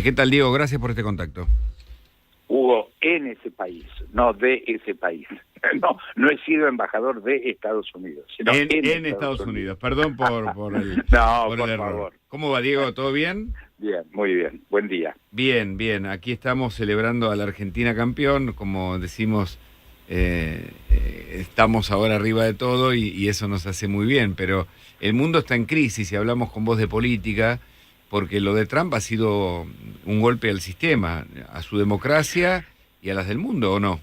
¿Qué tal, Diego? Gracias por este contacto. Hugo, en ese país, no de ese país. No he sido embajador de Estados Unidos, sino En Estados Unidos. Perdón por el, No, por el por error. favor. ¿Cómo va, Diego? ¿Todo bien? Bien, muy bien. Buen día. Bien, bien. Aquí estamos celebrando a la Argentina campeón. Como decimos, estamos ahora arriba de todo y eso nos hace muy bien. Pero el mundo está en crisis y hablamos con vos de política, porque lo de Trump ha sido un golpe al sistema, a su democracia y a las del mundo, ¿o no?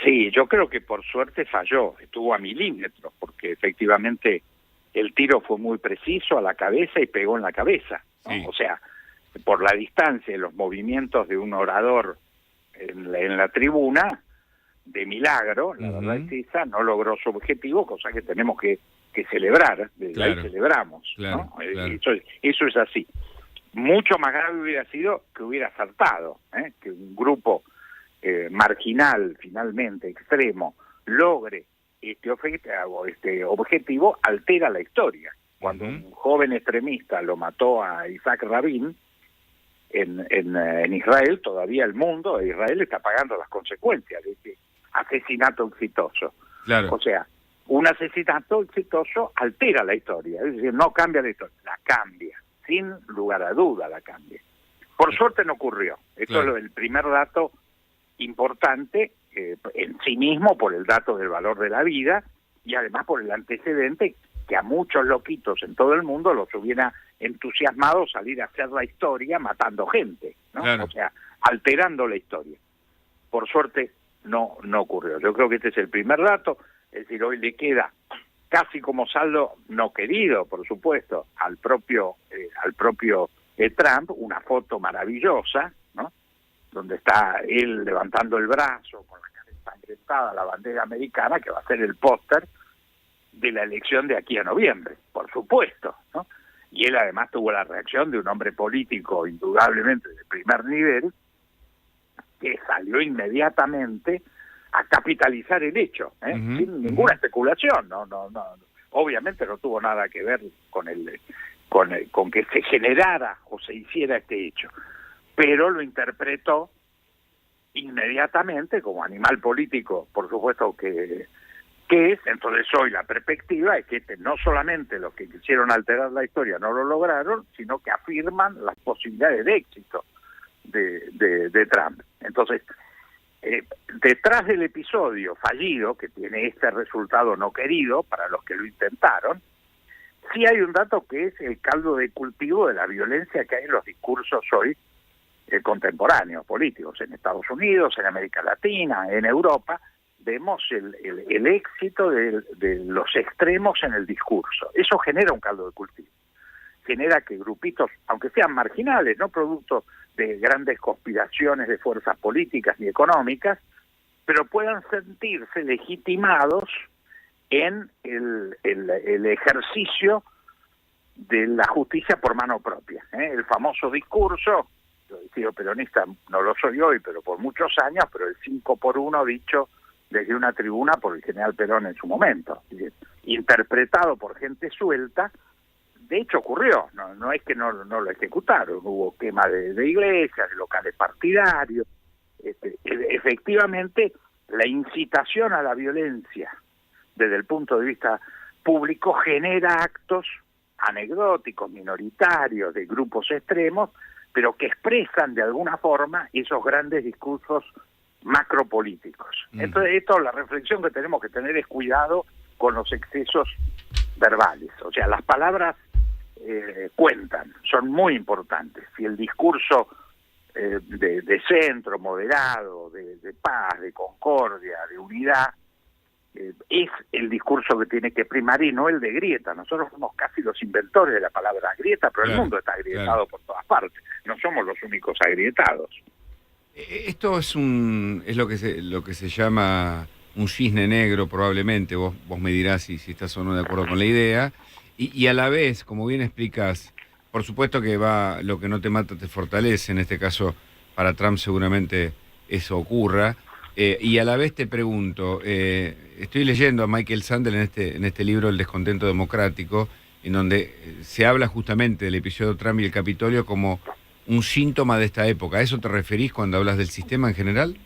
Sí, yo creo que por suerte falló, estuvo a milímetros, porque efectivamente el tiro fue muy preciso a la cabeza y pegó en la cabeza, ¿no? Sí. O sea, por la distancia y los movimientos de un orador en la tribuna, de milagro, la verdad es que esa no logró su objetivo, cosa que tenemos que celebrar, desde Claro, ahí celebramos, claro, ¿no? claro. Eso es así. Mucho más grave hubiera sido que hubiera saltado, que un grupo marginal, finalmente, extremo, logre este objetivo, altera la historia. Cuando un joven extremista lo mató a Isaac Rabin en Israel, todavía el mundo de Israel está pagando las consecuencias de este asesinato exitoso. Claro. O sea, un asesinato exitoso altera la historia, es decir, no cambia la historia, la cambia, sin lugar a duda la cambia. Por suerte no ocurrió. Esto Claro. es el primer dato importante en sí mismo, por el dato del valor de la vida y además por el antecedente que a muchos loquitos en todo el mundo los hubiera entusiasmado salir a hacer la historia matando gente, ¿no? Claro. O sea, alterando la historia. Por suerte no ocurrió. Yo creo que este es el primer dato, es decir, hoy le queda casi como saldo no querido, por supuesto, al propio Trump, una foto maravillosa, ¿no? Donde está él levantando el brazo con la cara ensangrentada, la bandera americana, que va a ser el póster de la elección de aquí a noviembre, por supuesto, ¿no? Y él además tuvo la reacción de un hombre político indudablemente de primer nivel, que salió inmediatamente a capitalizar el hecho, sin ninguna especulación, no, obviamente no tuvo nada que ver con que se generara o se hiciera este hecho, pero lo interpretó inmediatamente como animal político, por supuesto que es. Entonces hoy la perspectiva es que no solamente los que quisieron alterar la historia no lo lograron, sino que afirman las posibilidades de éxito de Trump. Entonces, detrás del episodio fallido, que tiene este resultado no querido para los que lo intentaron, sí hay un dato que es el caldo de cultivo de la violencia que hay en los discursos hoy contemporáneos, políticos, en Estados Unidos, en América Latina, en Europa. Vemos el éxito de los extremos en el discurso. Eso genera un caldo de cultivo. Genera que grupitos, aunque sean marginales, no producto de grandes conspiraciones de fuerzas políticas ni económicas, pero puedan sentirse legitimados en el ejercicio de la justicia por mano propia. El famoso discurso, yo he sido peronista, no lo soy hoy, pero por muchos años, pero el 5-1 dicho desde una tribuna por el general Perón en su momento, interpretado por gente suelta. De hecho ocurrió, no es que no lo ejecutaron, hubo quema de iglesias, de locales partidarios. Efectivamente, la incitación a la violencia desde el punto de vista público genera actos anecdóticos, minoritarios, de grupos extremos, pero que expresan de alguna forma esos grandes discursos macropolíticos. Entonces, la reflexión que tenemos que tener es cuidado con los excesos verbales. O sea, las palabras cuentan, son muy importantes. Si el discurso de centro, moderado, de paz, de concordia, de unidad, es el discurso que tiene que primar y no el de grieta. Nosotros somos casi los inventores de la palabra grieta, pero el mundo está agrietado por todas partes. No somos los únicos agrietados. Esto es lo que se llama un cisne negro, probablemente. Vos me dirás si estás o no de acuerdo con la idea. Y a la vez, como bien explicás, por supuesto que lo que no te mata te fortalece. En este caso, para Trump seguramente eso ocurra. Y a la vez te pregunto, estoy leyendo a Michael Sandel en este libro El descontento democrático, en donde se habla justamente del episodio Trump y el Capitolio como un síntoma de esta época. ¿A eso te referís cuando hablas del sistema en general?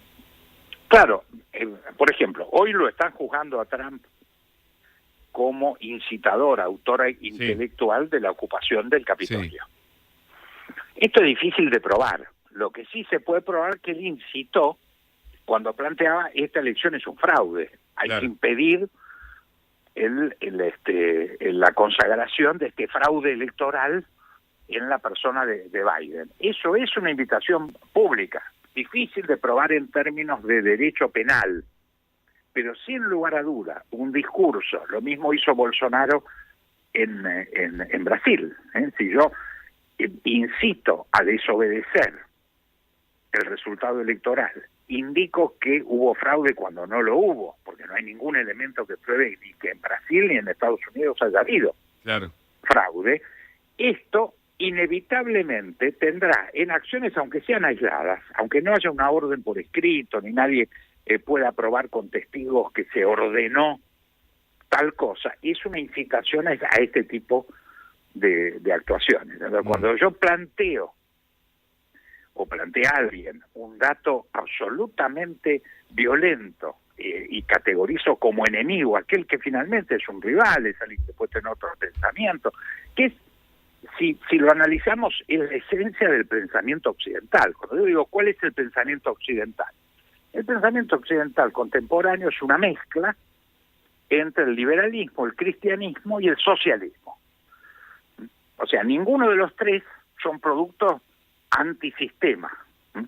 Claro, por ejemplo, hoy lo están juzgando a Trump como incitador, autor intelectual de la ocupación del Capitolio. Sí. Esto es difícil de probar. Lo que sí se puede probar es que él incitó cuando planteaba esta elección es un fraude. Hay que impedir la consagración de este fraude electoral en la persona de Biden. Eso es una invitación pública, difícil de probar en términos de derecho penal, pero sin lugar a duda, un discurso, lo mismo hizo Bolsonaro en Brasil. Si yo incito a desobedecer el resultado electoral, indico que hubo fraude cuando no lo hubo, porque no hay ningún elemento que pruebe ni que en Brasil ni en Estados Unidos haya habido fraude, esto inevitablemente tendrá en acciones, aunque sean aisladas, aunque no haya una orden por escrito, ni nadie pueda probar con testigos que se ordenó tal cosa, es una incitación a este tipo de actuaciones. Cuando yo plantea a alguien un dato absolutamente violento y categorizo como enemigo aquel que finalmente es un rival, es alguien que puede tener otro pensamiento, que es, si lo analizamos, es la esencia del pensamiento occidental. Cuando yo digo, ¿cuál es el pensamiento occidental? El pensamiento occidental contemporáneo es una mezcla entre el liberalismo, el cristianismo y el socialismo. O sea, ninguno de los tres son productos antisistema.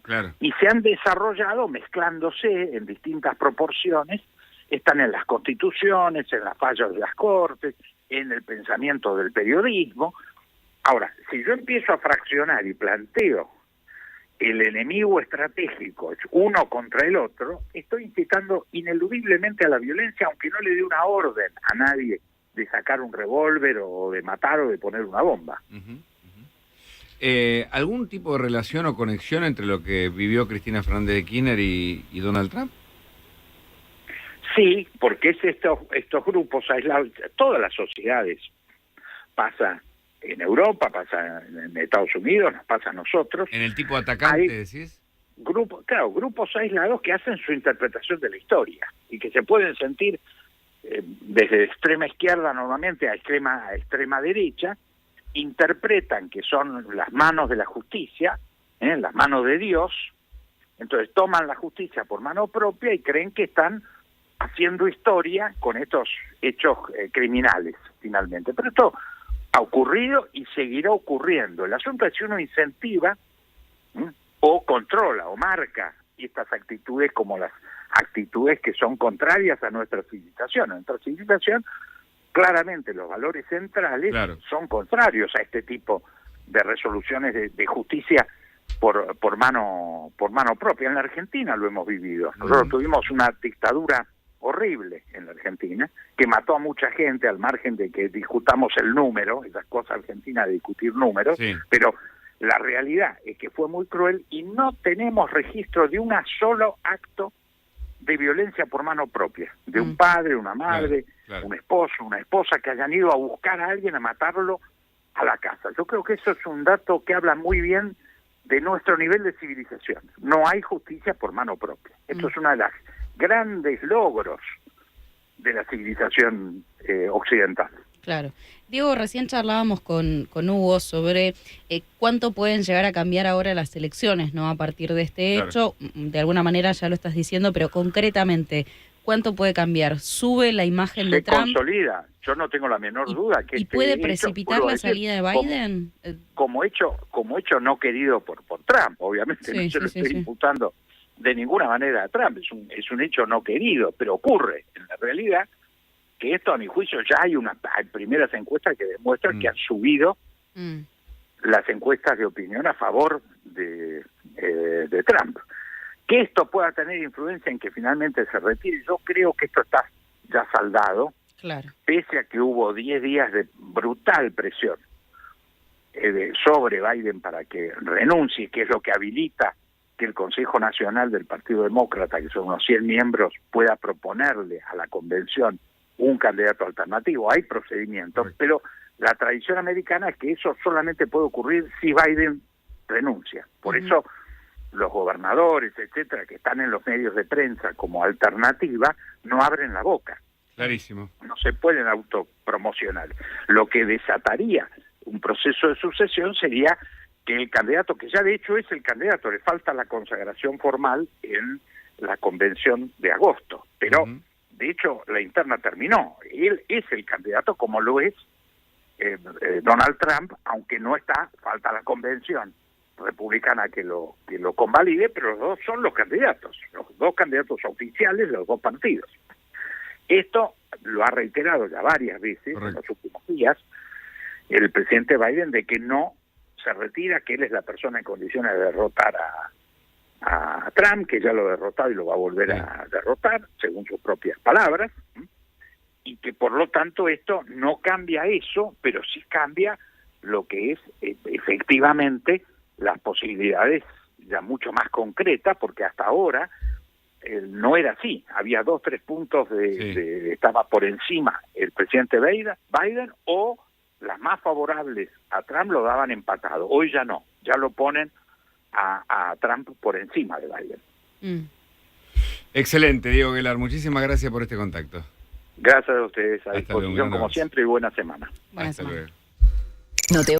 Claro. Y se han desarrollado mezclándose en distintas proporciones, están en las constituciones, en las fallas de las cortes, en el pensamiento del periodismo. Ahora, si yo empiezo a fraccionar y planteo el enemigo estratégico es uno contra el otro, estoy incitando ineludiblemente a la violencia, aunque no le dé una orden a nadie de sacar un revólver o de matar o de poner una bomba. ¿Algún tipo de relación o conexión entre lo que vivió Cristina Fernández de Kirchner y Donald Trump? Sí, porque es estos grupos aislados, todas las sociedades, pasa en Europa, pasa en Estados Unidos, nos pasa a nosotros. ¿En el tipo de atacante decís? Grupos aislados que hacen su interpretación de la historia y que se pueden sentir desde extrema izquierda normalmente a extrema derecha, interpretan que son las manos de la justicia, las manos de Dios, entonces toman la justicia por mano propia y creen que están haciendo historia con estos hechos criminales, finalmente. Pero esto ha ocurrido y seguirá ocurriendo. El asunto es si uno incentiva o controla o marca estas actitudes como las actitudes que son contrarias a nuestra civilización. En nuestra civilización, claramente los valores centrales son contrarios a este tipo de resoluciones de justicia por mano propia. En la Argentina lo hemos vivido. Nosotros tuvimos una dictadura horrible en la Argentina, que mató a mucha gente al margen de que discutamos el número, esas cosas argentinas de discutir números, pero la realidad es que fue muy cruel y no tenemos registro de un solo acto de violencia por mano propia, de un padre, una madre, un esposo, una esposa que hayan ido a buscar a alguien a matarlo a la casa. Yo creo que eso es un dato que habla muy bien de nuestro nivel de civilización. No hay justicia por mano propia. Esto es una de las grandes logros de la civilización occidental. Claro. Diego, recién charlábamos con Hugo sobre cuánto pueden llegar a cambiar ahora las elecciones, ¿no? A partir de este hecho, de alguna manera ya lo estás diciendo, pero concretamente, ¿cuánto puede cambiar? ¿Sube la imagen de Trump? Se consolida, yo no tengo la menor duda. ¿Y puede precipitar la salida de Biden? Como hecho no querido por Trump, obviamente, no se lo estoy imputando de ninguna manera a Trump, es un hecho no querido, pero ocurre en la realidad que esto, a mi juicio, ya hay primeras encuestas que demuestran que han subido las encuestas de opinión a favor de Trump. Que esto pueda tener influencia en que finalmente se retire, yo creo que esto está ya saldado, pese a que hubo 10 días de brutal presión sobre Biden para que renuncie, que es lo que habilita que el Consejo Nacional del Partido Demócrata, que son unos 100 miembros, pueda proponerle a la convención un candidato alternativo. Hay procedimientos, pero la tradición americana es que eso solamente puede ocurrir si Biden renuncia. Por eso los gobernadores, etcétera, que están en los medios de prensa como alternativa, no abren la boca. Clarísimo. No se pueden autopromocionar. Lo que desataría un proceso de sucesión sería que el candidato, que ya de hecho es el candidato, le falta la consagración formal en la convención de agosto, pero de hecho la interna terminó. Él es el candidato como lo es Donald Trump, aunque no está, falta la convención republicana que lo convalide, pero los dos son los dos candidatos oficiales de los dos partidos. Esto lo ha reiterado ya varias veces en los últimos días el presidente Biden, de que no se retira, que él es la persona en condiciones de derrotar a Trump, que ya lo ha derrotado y lo va a volver a derrotar, según sus propias palabras, y que por lo tanto esto no cambia eso, pero sí cambia lo que es efectivamente las posibilidades ya mucho más concretas, porque hasta ahora no era así. Había 2-3 puntos estaba por encima el presidente Biden, o las más favorables a Trump lo daban empatado. Hoy ya no, ya lo ponen a Trump por encima de Biden. Excelente, Diego Aguilar. Muchísimas gracias por este contacto. Gracias a ustedes, a Hasta disposición luego, como siempre, y buena semana. Buena Hasta semana. luego. No te